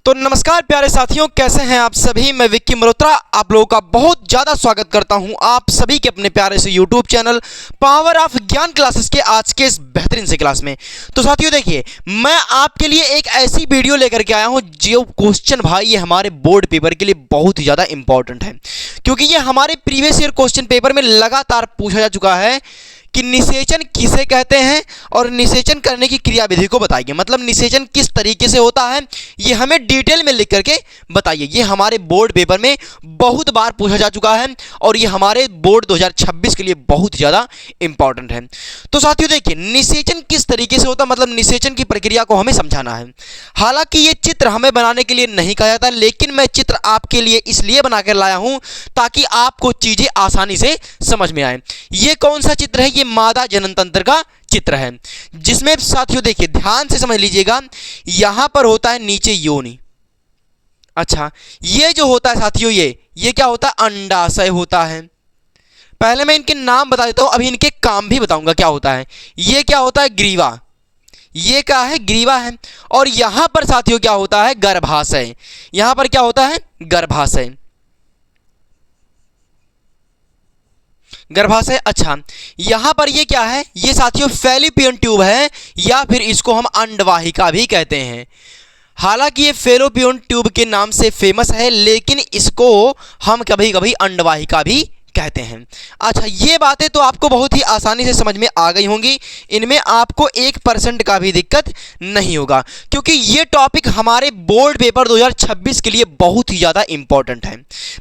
तो नमस्कार प्यारे साथियों, कैसे हैं आप सभी। मैं विक्की मल्होत्रा आप लोगों का बहुत ज़्यादा स्वागत करता हूं आप सभी के अपने प्यारे से यूट्यूब चैनल पावर ऑफ ज्ञान क्लासेस के आज के इस बेहतरीन से क्लास में। तो साथियों देखिए, मैं आपके लिए एक ऐसी वीडियो लेकर के आया हूं जो क्वेश्चन भाई ये हमारे बोर्ड पेपर के लिए बहुत ही ज़्यादा इंपॉर्टेंट है, क्योंकि ये हमारे प्रीवियस ईयर क्वेश्चन पेपर में लगातार पूछा जा चुका है कि निषेचन किसे कहते हैं और निषेचन करने की क्रियाविधि को बताइए। मतलब निषेचन किस तरीके से होता है ये हमें डिटेल में लिख करके बताइए। ये हमारे बोर्ड पेपर में बहुत बार पूछा जा चुका है और ये हमारे बोर्ड 2026 के लिए बहुत ज़्यादा इंपॉर्टेंट है। तो साथियों देखिए, निषेचन किस तरीके से होता है, मतलब निषेचन की प्रक्रिया को हमें समझाना है। हालांकि ये चित्र हमें बनाने के लिए नहीं कहा जाता, लेकिन मैं चित्र आपके लिए इसलिए बना कर लाया हूँ ताकि आपको चीज़ें आसानी से समझ में आए। ये कौन सा चित्र है? ये मादा जनन तंत्र का चित्र है, जिसमें साथियों देखिए ध्यान से समझ लीजिएगा, यहां पर होता है नीचे योनि। अच्छा, ये जो होता है साथियों ये क्या होता है? अंडाशय होता है। पहले मैं इनके नाम बता देता हूं, अभी इनके काम भी बताऊंगा क्या होता है। ये क्या होता है? ग्रीवा। ये क्या है? ग्रीवा है। और यहां पर साथियों क्या होता है? गर्भाशय। यहां पर क्या होता है? गर्भाशय। गर्भाशय। अच्छा, यहां पर ये क्या है? ये साथियों फैलोपियन ट्यूब है, या फिर इसको हम अंडवाहिका भी कहते हैं। हालांकि ये फैलोपियन ट्यूब के नाम से फेमस है, लेकिन इसको हम कभी कभी अंडवाहिका भी कहते हैं। अच्छा, ये बातें तो आपको बहुत ही आसानी से समझ में आ गई होंगी, इनमें आपको 1% का भी दिक्कत नहीं होगा, क्योंकि ये टॉपिक हमारे बोर्ड पेपर 2026 के लिए बहुत ही ज़्यादा इंपॉर्टेंट है।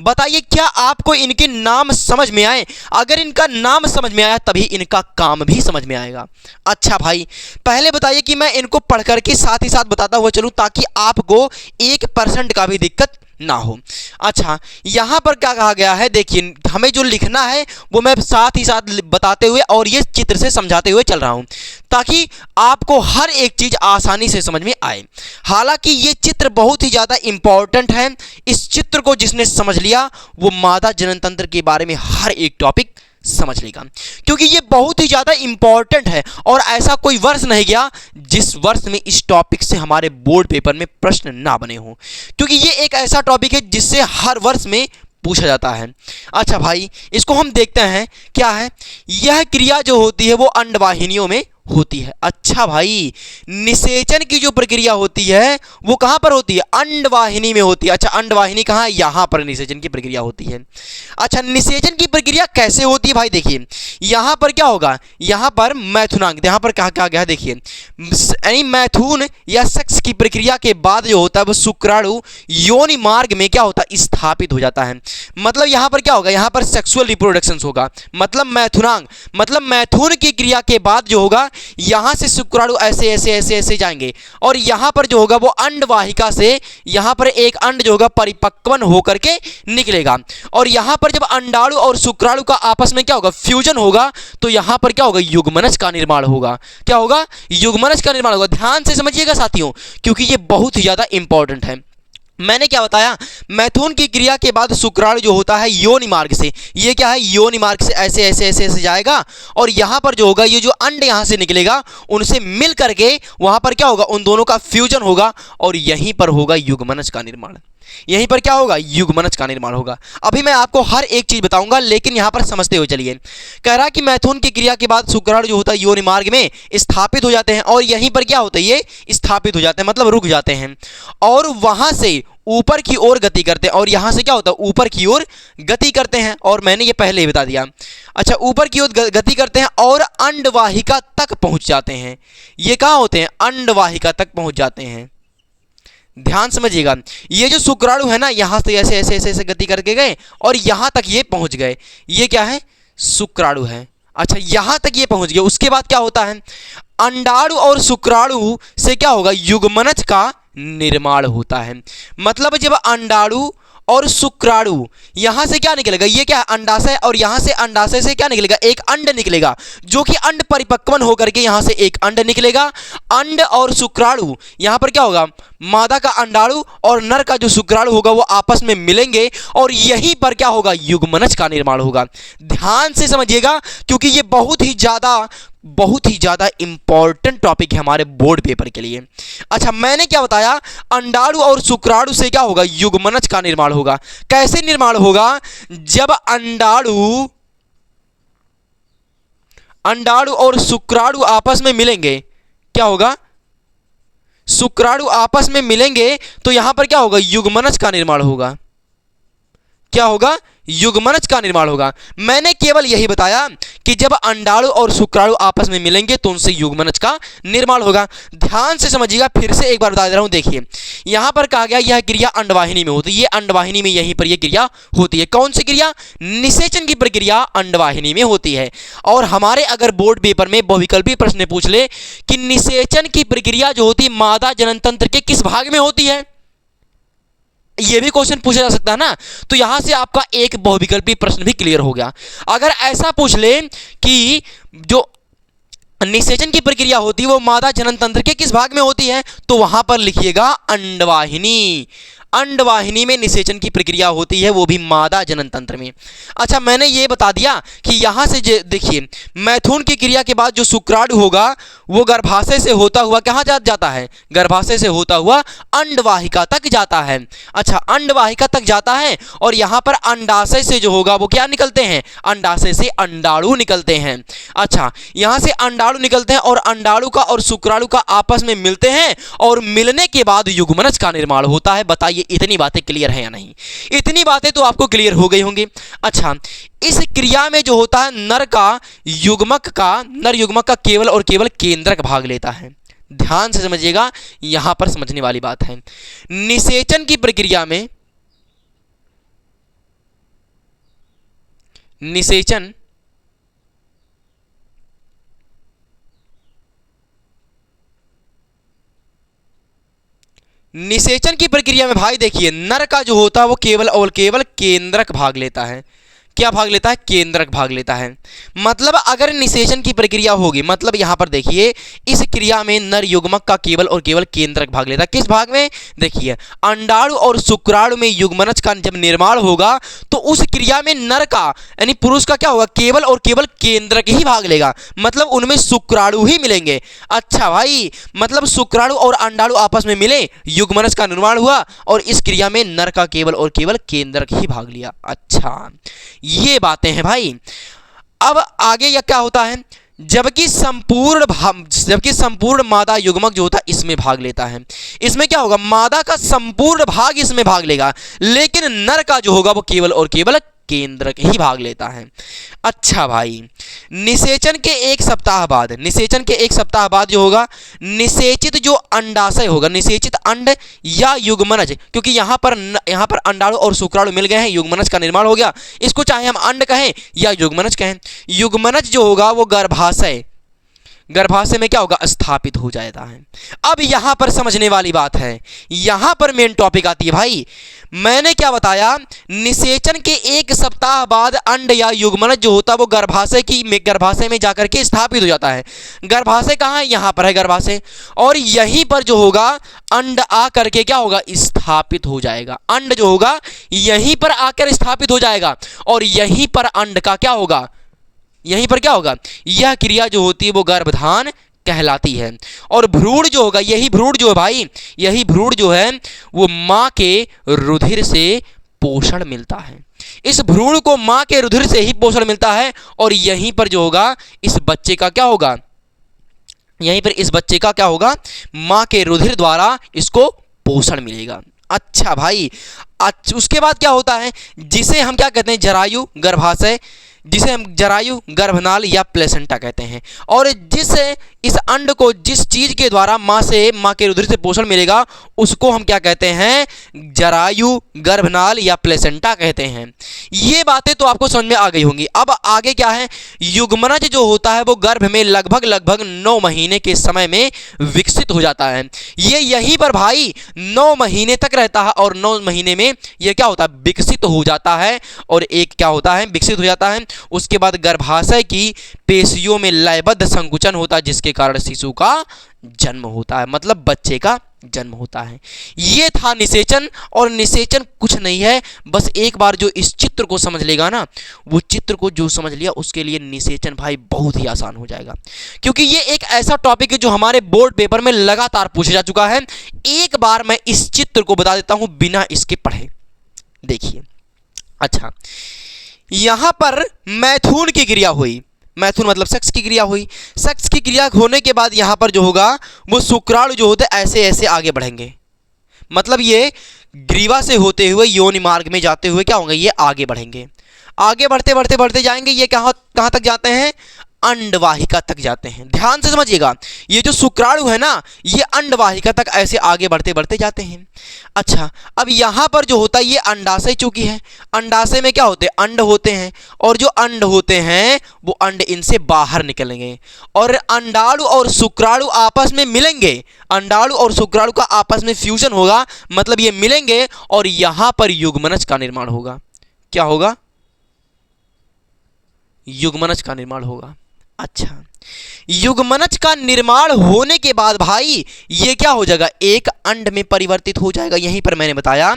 बताइए, क्या आपको इनके नाम समझ में आए? अगर इनका नाम समझ में आया तभी इनका काम भी समझ में आएगा। अच्छा भाई, पहले बताइए कि मैं इनको पढ़ करके साथ ही साथ बताता हुआ चलूँ ताकि आपको 1% का भी दिक्कत ना हो। अच्छा, यहां पर क्या कहा गया है? देखिए, हमें जो लिखना है वो मैं साथ ही साथ बताते हुए और ये चित्र से समझाते हुए चल रहा हूं ताकि आपको हर एक चीज आसानी से समझ में आए। हालांकि ये चित्र बहुत ही ज्यादा इंपॉर्टेंट है। इस चित्र को जिसने समझ लिया वो मादा जनन तंत्र के बारे में हर एक टॉपिक समझ लेगा, क्योंकि ये बहुत ही ज़्यादा इंपॉर्टेंट है और ऐसा कोई वर्ष नहीं गया जिस वर्ष में इस टॉपिक से हमारे बोर्ड पेपर में प्रश्न ना बने हों, क्योंकि ये एक ऐसा टॉपिक है जिससे हर वर्ष में पूछा जाता है। अच्छा भाई, इसको हम देखते हैं क्या है। यह क्रिया जो होती है वो अंडवाहिनियों में होती है। अच्छा भाई, निषेचन की जो प्रक्रिया होती है वो कहां पर होती है? अंडवाहिनी में होती है। अच्छा, अंडवाहिनी कहां है? यहां पर निषेचन की प्रक्रिया होती है। अच्छा, निषेचन की प्रक्रिया कैसे होती है भाई? देखिए, यहां पर क्या होगा? यहां पर मैथुनांग, यहां पर कहा गया देखिए, यानी मैथुन या सेक्स की प्रक्रिया के बाद जो होता है वो शुक्राणु योनि मार्ग में क्या होता है? स्थापित हो जाता है। मतलब यहां पर क्या होगा? यहां पर सेक्सुअल रिप्रोडक्शन होगा। मतलब मैथुनांग, मतलब मैथुन की क्रिया के बाद जो होगा यहां से शुक्राणु ऐसे ऐसे ऐसे ऐसे जाएंगे और यहां पर जो होगा वो अंडवाहिका से यहां पर एक अंड जो होगा परिपक्वन होकर के निकलेगा। और यहां पर जब अंडाणु और शुक्राणु का आपस में क्या होगा? फ्यूजन होगा, तो यहां पर क्या होगा? युग्मनज का निर्माण होगा। क्या होगा? युग्मनज का निर्माण होगा। ध्यान से समझिएगा साथियों, क्योंकि ये बहुत ही ज्यादा इंपॉर्टेंट है। मैंने क्या बताया? मैथुन की क्रिया के बाद शुक्राणु जो होता है योनि मार्ग से, ये क्या है? योनि मार्ग से ऐसे ऐसे ऐसे ऐसे जाएगा और यहाँ पर जो होगा ये जो अंड यहाँ से निकलेगा उनसे मिल करके वहाँ पर क्या होगा? उन दोनों का फ्यूजन होगा और यहीं पर होगा युग्मनज का निर्माण। यहीं पर क्या होगा? युग्मनज का निर्माण होगा। अभी मैं आपको हर एक चीज बताऊंगा, लेकिन यहां पर समझते हुए चलिए। कह रहा कि मैथुन की क्रिया के बाद शुक्राणु जो होता है योनि मार्ग में स्थापित हो जाते हैं और यहीं पर क्या होता है? ये स्थापित हो जाते हैं, मतलब रुक जाते हैं और वहां से ऊपर की ओर गति करते हैं। और यहां से क्या होता है? ऊपर की ओर गति करते हैं, और मैंने ये पहले ही बता दिया। अच्छा, ऊपर की ओर गति करते हैं और अंडवाहिका तक पहुंच जाते हैं। ये कहां होते हैं? अंडवाहिका तक पहुंच जाते हैं। ध्यान समझिएगा, ये जो शुक्राणु है ना, यहां से ऐसे ऐसे ऐसे ऐसे गति करके गए और यहां तक ये पहुंच गए। ये क्या है? शुक्राणु है। अच्छा, यहां तक ये पहुंच गए। उसके बाद क्या होता है? अंडाणु और शुक्राणु से क्या होगा? युग्मनज का निर्माण होता है। मतलब जब अंडाणु और शुक्राणु यहां से क्या निकलेगा? ये क्या है? अंडाशय, और यहां से अंडाशय से क्या निकलेगा? एक अंड निकलेगा, जो कि अंड परिपक्वन होकर के यहां से एक अंड निकलेगा। अंड और शुक्राणु यहां पर क्या होगा? मादा का अंडाणु और नर का जो शुक्राणु होगा वो आपस में मिलेंगे और यहीं पर क्या होगा? युग्मनज का निर्माण होगा। ध्यान से समझिएगा, क्योंकि ये बहुत ही ज्यादा बहुत ही ज़्यादा इंपॉर्टेंट टॉपिक है हमारे बोर्ड पेपर के लिए। अच्छा, मैंने क्या बताया, अंडाणु और शुक्राणु से क्या होगा, युग्मनज का निर्माण होगा। कैसे निर्माण होगा, जब अंडाणु और शुक्राणु आपस में मिलेंगे, क्या होगा, शुक्राणु आपस में मिलेंगे तो यहां पर क्या होगा, युग्मनज का निर्माण होगा। क्या होगा, युग्मनज का निर्माण होगा। मैंने केवल यही बताया कि जब अंडाणु और शुक्राणु आपस में मिलेंगे तो उनसे युग्मनज का निर्माण होगा। ध्यान से समझिएगा, फिर से एक बार बता दे रहा हूं। देखिए यहां पर कहा गया यह क्रिया अंडवाहिनी में होती है, अंडवाहिनी में यहीं पर यह क्रिया होती है। कौन सी क्रिया, निषेचन की प्रक्रिया अंडवाहिनी में होती है। और हमारे अगर बोर्ड पेपर में बहुविकल्पी प्रश्न पूछ ले कि निषेचन की प्रक्रिया जो होती है मादा जनन तंत्र के किस भाग में होती है, ये भी क्वेश्चन पूछा जा सकता है ना। तो यहां से आपका एक बहुविकल्पी प्रश्न भी क्लियर हो गया। अगर ऐसा पूछ ले कि जो निषेचन की प्रक्रिया होती है वो मादा जनन तंत्र के किस भाग में होती है, तो वहां पर लिखिएगा अंडवाहिनी। अंडवाहिनी में निषेचन की प्रक्रिया होती है, वो भी मादा जनन तंत्र में। अच्छा, मैंने ये बता दिया कि यहां से देखिए मैथुन की क्रिया के बाद जो शुक्राणु होगा वो गर्भाशय से होता हुआ कहां जाता है, गर्भाशय से होता हुआ अंडवाहिका तक जाता है। अच्छा, अंडवाहिका तक जाता है और यहां पर अंडाशय से जो होगा वो क्या निकलते हैं, अंडाशय से अंडाणु निकलते हैं। अच्छा, यहां से अंडाणु निकलते हैं और अंडाणु का और शुक्राणु का आपस में मिलते हैं और मिलने के बाद युग्मनज का निर्माण होता है। बताइए इतनी बातें क्लियर है या नहीं, इतनी बातें तो आपको क्लियर हो गई होंगी। अच्छा, इस क्रिया में जो होता है नर युग्मक का केवल और केवल केंद्रक भाग लेता है। ध्यान से समझिएगा, यहां पर समझने वाली बात है। निषेचन की प्रक्रिया में निषेचन की प्रक्रिया में भाई देखिए नर का जो होता है वो केवल और केवल केंद्रक भाग लेता है। क्या भाग लेता है, केंद्रक भाग लेता है। मतलब अगर निषेचन की प्रक्रिया होगी, मतलब यहां पर देखिए इस क्रिया में नर युग्मक का केवल और केवल केंद्रक भाग लेता है। किस भाग में, देखिए अंडाणु और शुक्राणु में युग्मनज का जब निर्माण होगा तो उस क्रिया में नर का यानी पुरुष का क्या होगा, केवल और केवल केंद्रक ही भाग लेगा, मतलब उनमें शुक्राणु ही मिलेंगे। अच्छा भाई, मतलब शुक्राणु और अंडाणु आपस में मिले, युग्मनज का निर्माण हुआ और इस क्रिया में नर का केवल और केवल केंद्रक ही भाग लिया। अच्छा, ये बातें हैं भाई। अब आगे यह क्या होता है, जबकि संपूर्ण मादा युग्मक जो होता है इसमें भाग लेता है। इसमें क्या होगा, मादा का संपूर्ण भाग इसमें भाग लेगा, लेकिन नर का जो होगा वो केवल और केवल केंद्रक ही भाग लेता है। अच्छा भाई, निषेचन के एक सप्ताह बाद जो होगा निषेचित जो अंडाशय होगा, निषेचित अंड या युग्मनज, क्योंकि यहां पर अंडाणु और शुक्राणु मिल गए हैं, युग्मनज का निर्माण हो गया। इसको चाहे हम अंड कहें या युग्मनज कहें, युग्मनज जो होगा वो गर्भाशय में क्या होगा, स्थापित हो जाता है। अब यहां पर समझने वाली बात है, यहां पर मेन टॉपिक आती है भाई। मैंने क्या बताया, निषेचन के एक सप्ताह बाद अंड या युग्मनज जो होता है वो गर्भाशय में जाकर के स्थापित हो जाता है। गर्भाशय कहाँ है, यहां पर है गर्भाशय, और यहीं पर जो होगा अंड आ करके क्या होगा, स्थापित हो जाएगा। अंड जो होगा यहीं पर आकर स्थापित हो जाएगा और यहीं पर अंड का क्या होगा, यहीं पर क्या होगा, यह क्रिया जो होती है वो गर्भधान कहलाती है। और भ्रूण जो होगा, यही भ्रूण जो है वो मां के रुधिर से पोषण मिलता है। इस भ्रूण को मां के रुधिर से ही पोषण मिलता है और यहीं पर जो होगा इस बच्चे का क्या होगा, मां के रुधिर द्वारा इसको पोषण मिलेगा। अच्छा भाई, उसके बाद क्या होता है, जिसे हम क्या कहते हैं, जरायु गर्भाशय, जिसे हम जरायु गर्भनाल या प्लेसेंटा कहते हैं। और इस अंड को जिस चीज के द्वारा मां के रुधिर से पोषण मिलेगा उसको हम क्या कहते हैं, जरायु गर्भनाल या प्लेसेंटा कहते हैं। ये बातें तो आपको समझ में आ गई होंगी। अब आगे क्या है, युग्मनज जो होता है वो गर्भ में लगभग 9 महीने के समय में विकसित हो जाता है। ये यहीं पर भाई 9 महीने तक रहता है और 9 महीने में ये क्या होता है, विकसित हो जाता है। और एक क्या होता है, विकसित हो जाता है। उसके बाद गर्भाशय की पेशियों में लयबद्ध संकुचन होता है जिसके कारण शिशु का जन्म होता है, मतलब बच्चे का जन्म होता है। ये था निषेचन, और निषेचन कुछ नहीं है, बस एक बार जो इस चित्र को समझ लेगा ना, वो चित्र को जो समझ लिया उसके लिए निषेचन भाई बहुत ही आसान हो जाएगा, क्योंकि ये एक ऐसा टॉपिक है जो हमारे बोर्ड पेपर में लगातार पूछा जा चुका है। एक बार मैं इस चित्र को बता देता हूं बिना इसके पढ़े, देखिए। अच्छा, यहां पर मैथुन की क्रिया हुई, मैथुन मतलब सेक्स की क्रिया हुई। सेक्स की क्रिया होने के बाद यहाँ पर जो होगा वो शुक्राणु जो होते ऐसे ऐसे आगे बढ़ेंगे, मतलब ये ग्रीवा से होते हुए योनि मार्ग में जाते हुए क्या होंगे, ये आगे बढ़ेंगे। आगे बढ़ते बढ़ते बढ़ते जाएंगे, ये कहाँ तक जाते हैं, अंडवाहिका तक जाते हैं। ध्यान से समझिएगा, ये जो शुक्राणु है ना, ये अंडवाहिका तक ऐसे आगे बढ़ते बढ़ते जाते हैं। अच्छा, अब यहाँ पर जो होता है ये अंडाशय चूंकि है, अंडाशय में क्या होते हैं, अंड होते हैं, और जो अंड होते हैं वो अंड इनसे बाहर निकलेंगे, और अंडाणु और शुक्राणु आपस में मिलेंगे। अंडाणु और शुक्राणु का आपस में फ्यूजन होगा, मतलब ये मिलेंगे, और यहाँ पर युग्मनज का निर्माण होगा। क्या होगा, युग्मनज का निर्माण होगा। अच्छा, युग्मनज का निर्माण होने के बाद भाई ये क्या हो जाएगा, एक अंड में परिवर्तित हो जाएगा। यहीं पर मैंने बताया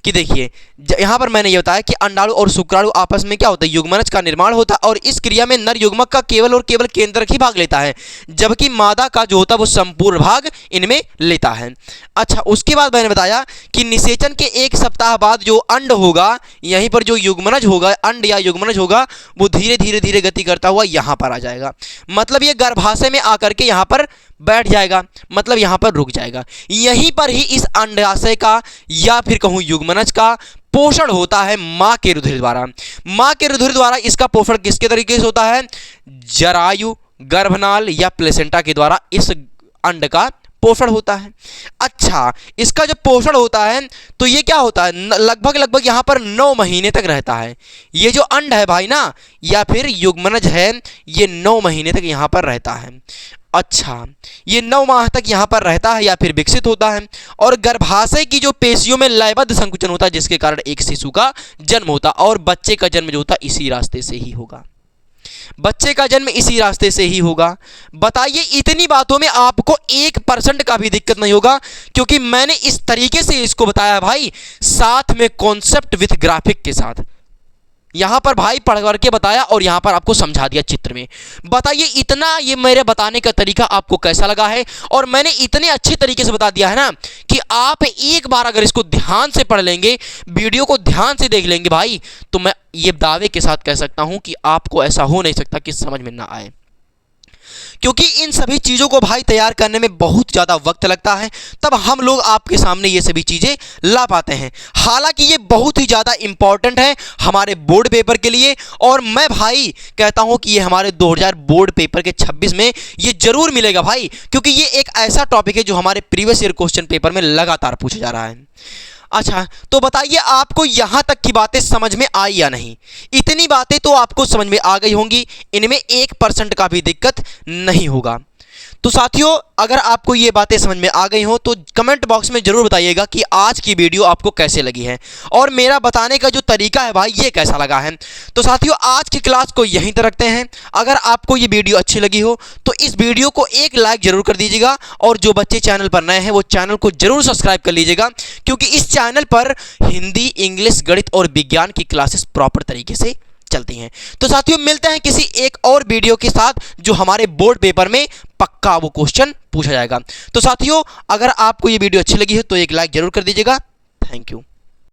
कि देखिए, यहां पर मैंने ये बताया कि अंडाणु और शुक्राणु आपस में क्या होता है, युग्मनज का निर्माण होता है, और इस क्रिया में नर युग्मक का केवल और केवल केंद्रक ही भाग लेता है, जबकि मादा का जो होता है वो संपूर्ण भाग इनमें लेता है। अच्छा, उसके बाद मैंने बताया कि निषेचन के एक सप्ताह बाद जो अंड होगा, यहीं पर जो युग्मनज होगा, अंड या युग्मनज होगा, वो धीरे धीरे धीरे गति करता हुआ यहां पर आ जाएगा, मतलब ये गर्भाशय में आकर के यहां पर बैठ जाएगा, मतलब यहां पर रुक जाएगा। यहीं पर ही इस अंडाशय का या फिर कहूं युग्मनज का पोषण होता है मां के रुधिर द्वारा। मां के रुधिर द्वारा इसका पोषण किसके तरीके से होता है, जरायु, गर्भनाल या प्लेसेंटा के द्वारा इस अंड का पोषण होता है। अच्छा, इसका जब पोषण होता है तो ये क्या होता है, लगभग लगभग यहाँ पर 9 महीने तक रहता है। ये जो अंड है भाई ना, या फिर युग्मनज है, ये 9 महीने तक यहाँ पर रहता है। अच्छा, ये 9 माह तक यहाँ पर रहता है या फिर विकसित होता है, और गर्भाशय की जो पेशियों में लयबद्ध संकुचन होता है, जिसके कारण एक शिशु का जन्म होता है, और बच्चे का जन्म जो होता है इसी रास्ते से ही होगा। बच्चे का जन्म इसी रास्ते से ही होगा। बताइए, इतनी बातों में आपको 1% का भी दिक्कत नहीं होगा, क्योंकि मैंने इस तरीके से इसको बताया भाई, साथ में कॉन्सेप्ट विथ ग्राफिक के साथ। यहां पर भाई पढ़ करके बताया और यहां पर आपको समझा दिया चित्र में। बताइए, इतना ये मेरे बताने का तरीका आपको कैसा लगा है, और मैंने इतने अच्छे तरीके से बता दिया है ना कि आप एक बार अगर इसको ध्यान से पढ़ लेंगे, वीडियो को ध्यान से देख लेंगे भाई, तो मैं ये दावे के साथ कह सकता हूं कि आपको ऐसा हो नहीं सकता कि समझ में ना आए, क्योंकि इन सभी चीज़ों को भाई तैयार करने में बहुत ज़्यादा वक्त लगता है, तब हम लोग आपके सामने ये सभी चीज़ें ला पाते हैं। हालांकि ये बहुत ही ज़्यादा इंपॉर्टेंट है हमारे बोर्ड पेपर के लिए, और मैं भाई कहता हूं कि ये हमारे 2000 बोर्ड पेपर के 26 में ये जरूर मिलेगा भाई, क्योंकि ये एक ऐसा टॉपिक है जो हमारे प्रीवियस ईयर क्वेश्चन पेपर में लगातार पूछा जा रहा है। अच्छा, तो बताइए आपको यहां तक की बातें समझ में आई या नहीं। इतनी बातें तो आपको समझ में आ गई होंगी, इनमें 1% का भी दिक्कत नहीं होगा। तो साथियों, अगर आपको ये बातें समझ में आ गई हो तो कमेंट बॉक्स में जरूर बताइएगा कि आज की वीडियो आपको कैसे लगी है, और मेरा बताने का जो तरीका है भाई ये कैसा लगा है। तो साथियों, आज की क्लास को यहीं तक रखते हैं। अगर आपको ये वीडियो अच्छी लगी हो तो इस वीडियो को एक लाइक जरूर कर दीजिएगा, और जो बच्चे चैनल पर नए हैं वो चैनल को जरूर सब्सक्राइब कर लीजिएगा, क्योंकि इस चैनल पर हिंदी, इंग्लिश, गणित और विज्ञान की क्लासेस प्रॉपर तरीके से चलती हैं। तो साथियों, मिलते हैं किसी एक और वीडियो के साथ जो हमारे बोर्ड पेपर में पक्का वो क्वेश्चन पूछा जाएगा। तो साथियों, अगर आपको ये वीडियो अच्छी लगी है तो एक लाइक जरूर कर दीजिएगा। Thank you.